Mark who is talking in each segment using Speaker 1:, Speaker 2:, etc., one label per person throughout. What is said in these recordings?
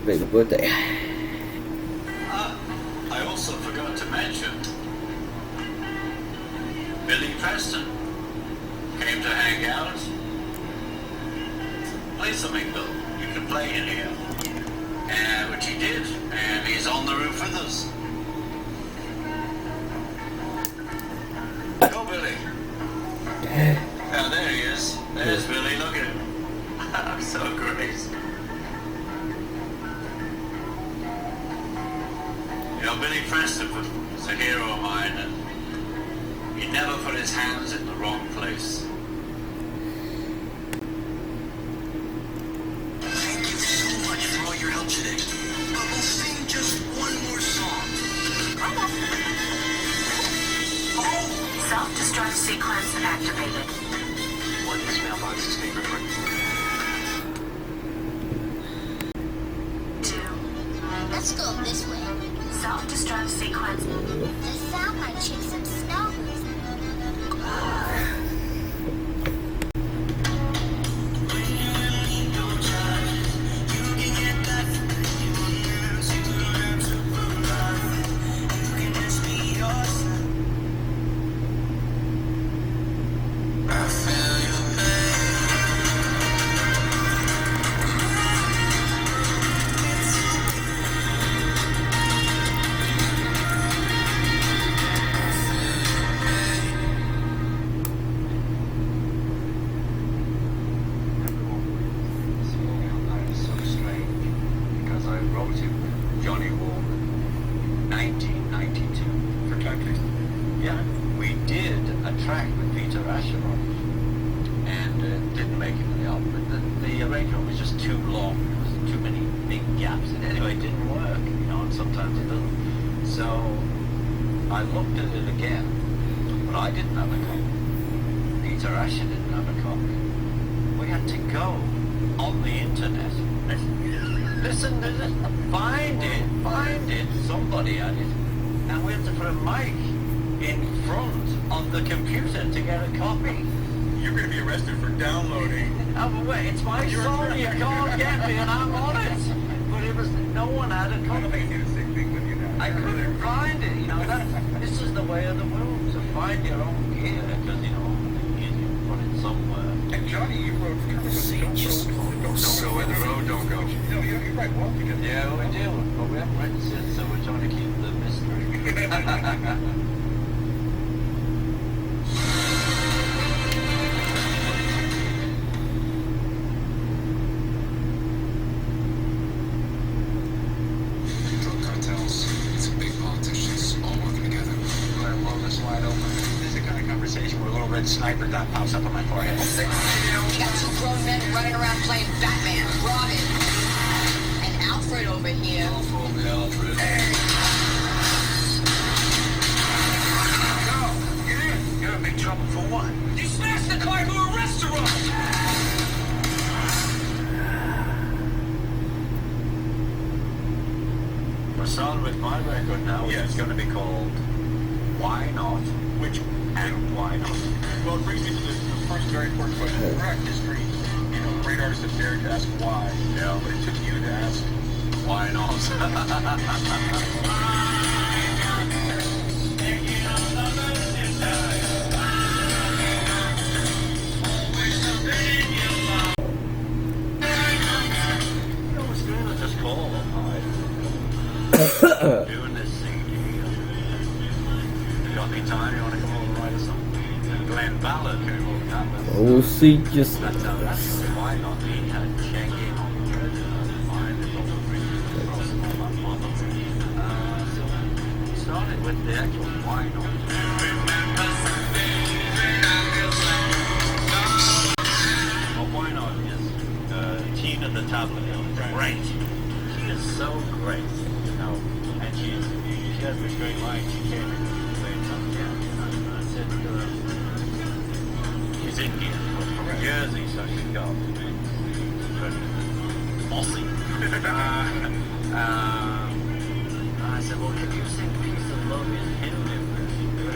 Speaker 1: celebrate my birthday.
Speaker 2: I also forgot to mention, Billy Preston came to hang out. Play something, Bill. You can play in here. Which he did, and he's on the roof with us. Go, Billy. Oh, there he is. There's Billy. Look at him. So great. You know, Billy Preston was a hero of mine, and he never put his hands in the wrong place.
Speaker 3: Thank you so much for all your help today. We'll sing just one more song.
Speaker 4: Self-destruct sequence activated.
Speaker 3: What is Mailbox's favorite part?
Speaker 4: 2.
Speaker 5: Let's go this way.
Speaker 4: Self-destruct sequence.
Speaker 5: This sound might chase some snow.
Speaker 2: I looked at it again, but I didn't have a copy. Peter Asher didn't have a copy. We had to go on the internet. Listen to this. Find it. Somebody had it. And we had to put a mic in front of the computer to get a copy.
Speaker 6: You're going to be arrested for downloading.
Speaker 2: Oh, but wait, it's my song. You can't get me, and I'm on it. But it was, no one had a copy. I couldn't find it, you know, this is the way of the world, to find your own gear, because, you know, you put it somewhere.
Speaker 6: And Johnny, you wrote don't go where the road don't go. No, you're right, well, because...
Speaker 2: Yeah, we do, but we haven't written it, so we're trying to keep the mystery.
Speaker 3: Sniper gun pops up on my forehead. We got 2 grown men running around playing Batman, Robin, and Alfred over here.
Speaker 6: Don't fool me, Alfred.
Speaker 3: Go! Get in! You're in big trouble for what? You smashed the car into a restaurant!
Speaker 2: We're starting with my record now, which is going to be called Why Not?
Speaker 6: Which...
Speaker 2: And why not?
Speaker 6: Well, it brings me to the first very important question. Throughout history, you know, great artists have dared to ask why.
Speaker 2: Yeah.
Speaker 6: But it took you to ask,
Speaker 2: why not? You know, it's good to just call them, right? Doing this CD. You got any time? You want to come over and write us something? Glenn Ballard, who
Speaker 1: We'll see just...
Speaker 2: that's why not me checking on the find it all so started with the actual why not. Well, why not is Tina the Tablet. Great. She is so great, you know, and she has this great line. She came in and played something, and I said, she's Indian, from Jersey, so she's got mossy. I said, well, can you sing Peace of Love in Hindu?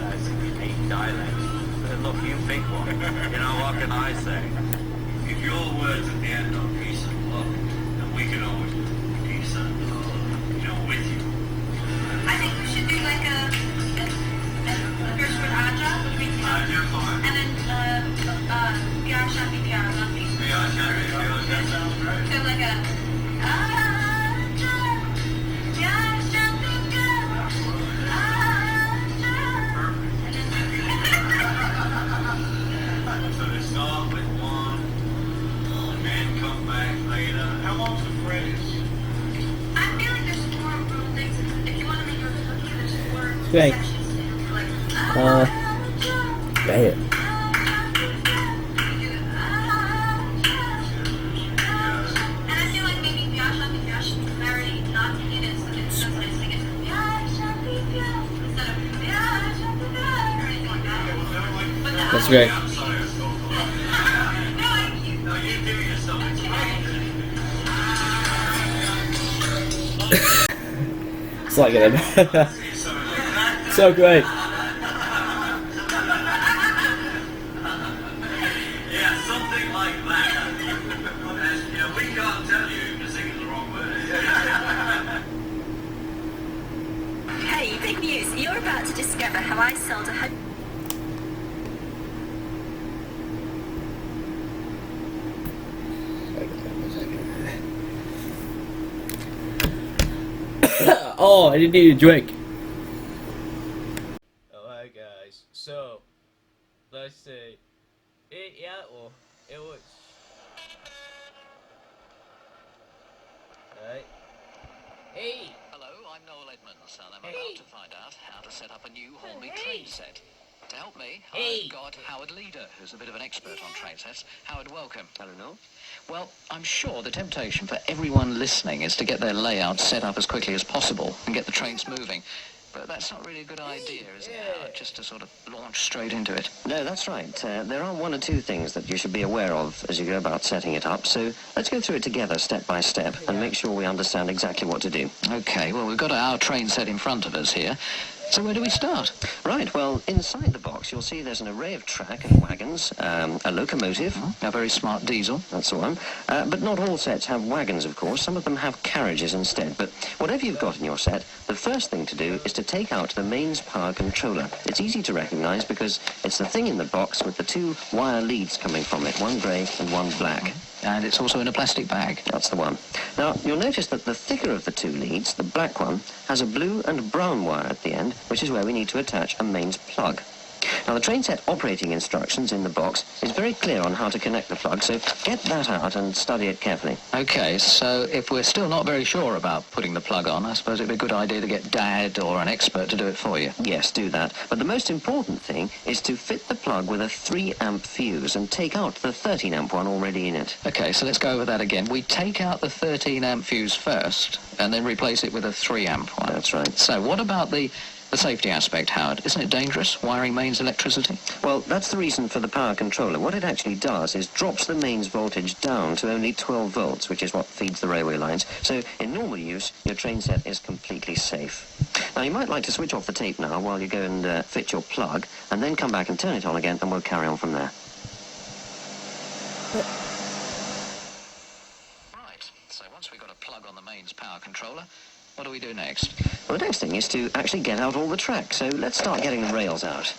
Speaker 2: I sing in 8 dialects. I said, look, you pick one. You know, what can I say? If your words at the end are peace and love, then we can always do peace and
Speaker 4: And then, Piara Shanti Piara Shanti.
Speaker 6: That sounds great.
Speaker 4: So like a, Piara Shanti Piara.
Speaker 6: So they start with one, and then come back later. How long's the phrase?
Speaker 4: I feel like there's more things. If you want to make your cookie, there's more
Speaker 1: Right.
Speaker 4: sections. Like,
Speaker 1: Damn.
Speaker 4: And I feel like maybe Piara Shanti Piara should be very not needed, so it's just like sing it Piara Shanti Piara instead of Piara Shanti Piara or anything like that. But the
Speaker 1: That's great.
Speaker 6: I'm sorry, that's cool.
Speaker 4: No,
Speaker 6: No, you give me yourself.
Speaker 1: It's like it. So great.
Speaker 6: Yeah, something like that. And, we can't tell you if you're singing the wrong word.
Speaker 4: Hey, big news. You're about to discover how I sold
Speaker 1: Oh, I didn't need a drink. Alright guys, so let's see. It was right. Hey!
Speaker 2: Hello, I'm Noel Edmonds, and I'm about to find out how to set up a new Hornby train set. To help me, I've got Howard Leader, who's a bit of an expert on train sets. Howard, welcome. Hello, Noel. Well, I'm sure the temptation for everyone listening is to get their layout set up as quickly as possible and get the trains moving. But that's not really a good idea, is it, Howard? Just to sort of launch straight into it.
Speaker 7: No, that's right. There are one or two things that you should be aware of as you go about setting it up. So let's go through it together step by step and make sure we understand exactly what to do.
Speaker 2: Okay, well, we've got our train set in front of us here. So where do we start?
Speaker 7: Right, well, inside the box you'll see there's an array of track and wagons, a locomotive.
Speaker 2: A very smart diesel.
Speaker 7: That's the one. But not all sets have wagons, of course. Some of them have carriages instead. But whatever you've got in your set, the first thing to do is to take out the mains power controller. It's easy to recognize because it's the thing in the box with the two wire leads coming from it, one grey and one black.
Speaker 2: And it's also in a plastic bag.
Speaker 7: That's the one. Now, you'll notice that the thicker of the two leads, the black one, has a blue and brown wire at the end, which is where we need to attach a mains plug. Now, the train set operating instructions in the box is very clear on how to connect the plug, so get that out and study it carefully.
Speaker 2: Okay, so if we're still not very sure about putting the plug on, I suppose it'd be a good idea to get Dad or an expert to do it for you.
Speaker 7: Yes, do that. But the most important thing is to fit the plug with a 3-amp fuse and take out the 13-amp one already in it.
Speaker 2: Okay, so let's go over that again. We take out the 13-amp fuse first and then replace it with a 3-amp one.
Speaker 7: That's right.
Speaker 2: So what about the safety aspect, Howard? Isn't it dangerous, wiring mains electricity?
Speaker 7: Well, that's the reason for the power controller. What it actually does is drops the mains voltage down to only 12 volts, which is what feeds the railway lines. So in normal use, your train set is completely safe. Now, you might like to switch off the tape now while you go and fit your plug, and then come back and turn it on again, and we'll carry on from there.
Speaker 2: Right, so once we've got a plug on the mains power controller, what do we do next?
Speaker 7: Well, the next thing is to actually get out all the track, so let's start getting the rails out.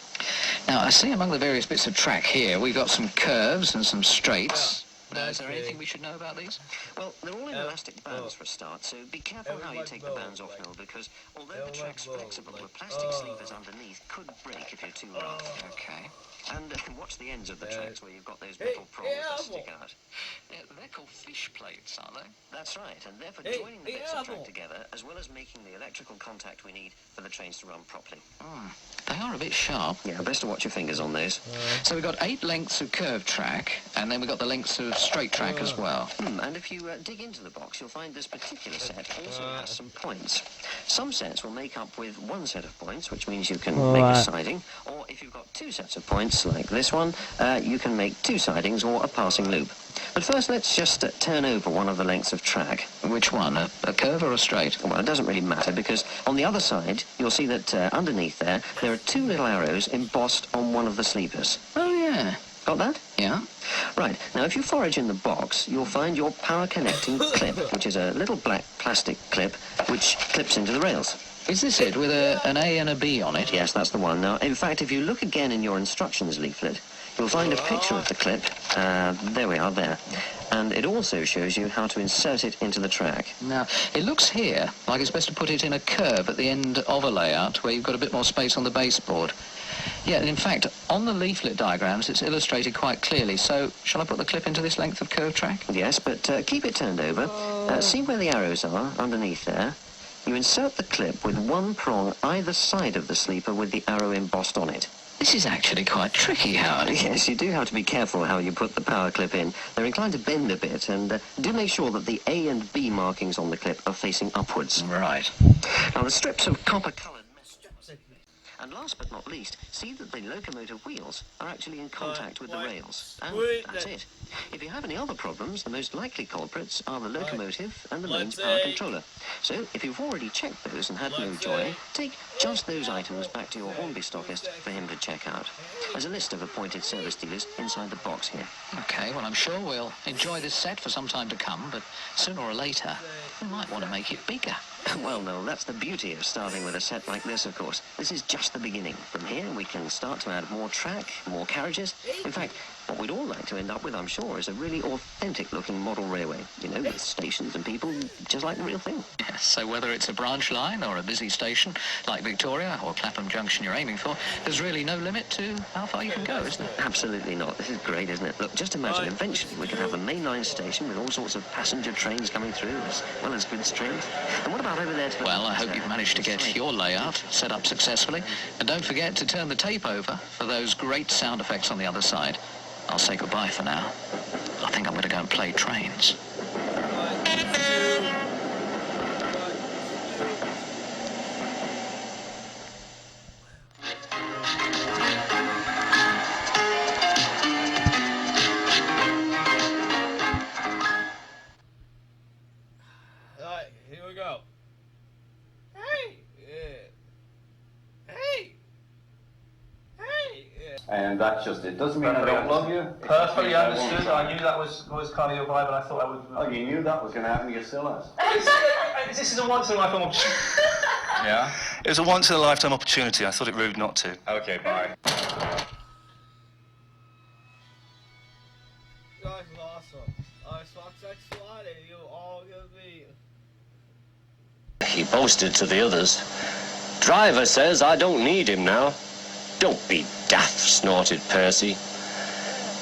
Speaker 2: Now, I see among the various bits of track here, we've got some curves and some straights. Now, is there anything we should know about these?
Speaker 7: Well, they're all in elastic bands for a start, so be careful how you take the bands off, Noel, because although the track's flexible, the plastic sleevers underneath could break if you're too rough.
Speaker 2: Okay.
Speaker 7: And watch the ends of the tracks where you've got those metal prongs that stick out.
Speaker 2: They're called fish plates, aren't they?
Speaker 7: That's right, and they're for joining the bits of track together, as well as making the electrical contact we need for the trains to run properly.
Speaker 2: They are a bit sharp.
Speaker 7: Yeah, best to watch your fingers on those.
Speaker 2: So we've got 8 lengths of curved track, and then we've got the lengths of straight track as well.
Speaker 7: And if you dig into the box, you'll find this particular set also has some points. Some sets will make up with one set of points, which means you can make a siding, or if you've got 2 sets of points, like this one, you can make 2 sidings or a passing loop. But first, let's just turn over one of the lengths of track.
Speaker 2: Which one, a curve or a straight?
Speaker 7: Well, it doesn't really matter, because on the other side, you'll see that underneath there are 2 little arrows embossed on one of the sleepers.
Speaker 2: Oh, yeah.
Speaker 7: Got that?
Speaker 2: Yeah.
Speaker 7: Right. Now, if you forage in the box, you'll find your power connecting clip, which is a little black plastic clip which clips into the rails. Is this it, with an A and a B on it? Yes, that's the one. Now, in fact, if you look again in your instructions leaflet, you'll find a picture of the clip. There we are, there. And it also shows you how to insert it into the track. Now, it looks here like it's best to put it in a curve at the end of a layout where you've got a bit more space on the baseboard. Yeah, and in fact, on the leaflet diagrams, it's illustrated quite clearly. So, shall I put the clip into this length of curve track? Yes, but keep it turned over. See where the arrows are underneath there? You insert the clip with one prong either side of the sleeper with the arrow embossed on it. This is actually quite tricky, Howard. Yes, you do have to be careful how you put the power clip in. They're inclined to bend a bit, and do make sure that the A and B markings on the clip are facing upwards. Right. Now, the strips of copper-coloured... And last but not least, see that the locomotive wheels are actually in contact with the rails. And that's it. If you have any other problems, the most likely culprits are the locomotive and the mains power controller. So, if you've already checked those and had no joy, take just those items back to your Hornby stockist for him to check out. There's a list of appointed service dealers inside the box here. Okay, well, I'm sure we'll enjoy this set for some time to come, but sooner or later, we might want to make it bigger. Well, Noel, that's the beauty of starting with a set like this, of course. This is just the beginning. From here, we can start to add more track, more carriages. In fact, what we'd all like to end up with, I'm sure, is a really authentic-looking model railway. You know, with stations and people, just like the real thing. Yes, so whether it's a branch line or a busy station, like Victoria or Clapham Junction you're aiming for, there's really no limit to how far you can go, isn't there? Absolutely not. This is great, isn't it? Look, just imagine, eventually we could have a mainline station with all sorts of passenger trains coming through, as well as goods trains. And what about over there to... Well, I hope you've managed to get your layout set up successfully. And don't forget to turn the tape over for those great sound effects on the other side. I'll say goodbye for now. I think I'm going to go and play trains.
Speaker 1: Alright, here we go. Hey! Hey! Hey!
Speaker 8: And that's just it. Doesn't mean I don't love you.
Speaker 6: Perfectly understood. I knew that was kind of your vibe, and I thought I would.
Speaker 8: Oh, you knew that was going to happen. You still has.
Speaker 6: This is a once in a lifetime opportunity.
Speaker 8: Yeah.
Speaker 6: It was a once in a lifetime opportunity. I thought it rude not to.
Speaker 8: Okay. Bye.
Speaker 1: You guys are awesome. Sexuality, you all gonna be.
Speaker 9: He boasted to the others. Driver says I don't need him now. Don't be daft, snorted Percy.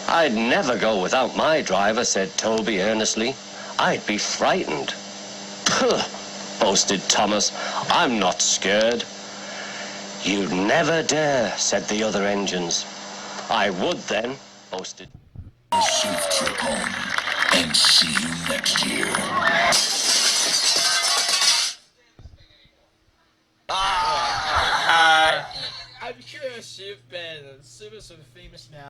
Speaker 9: I'd never go without my driver, said Toby earnestly. I'd be frightened. Puh, boasted Thomas. I'm not scared. You'd never dare, said the other engines. I would then, boasted.
Speaker 10: Safe trip home, and see you next year.
Speaker 1: I'm curious you've been super famous now.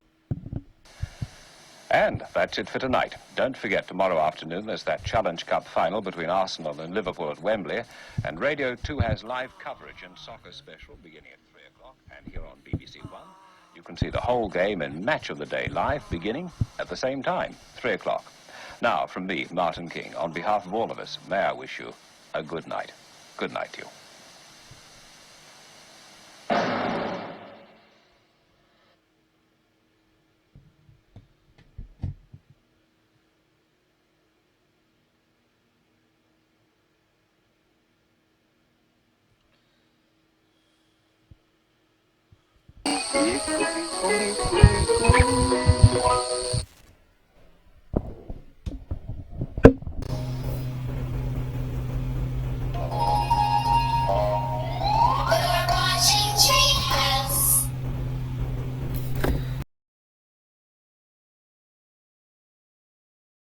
Speaker 11: And that's it for tonight. Don't forget, tomorrow afternoon there's that Challenge Cup final between Arsenal and Liverpool at Wembley, and Radio 2 has live coverage and soccer special beginning at 3 o'clock, and here on BBC One you can see the whole game and match of the day live beginning at the same time, 3 o'clock. Now, from me, Martin King, on behalf of all of us, may I wish you a good night. Good night to you.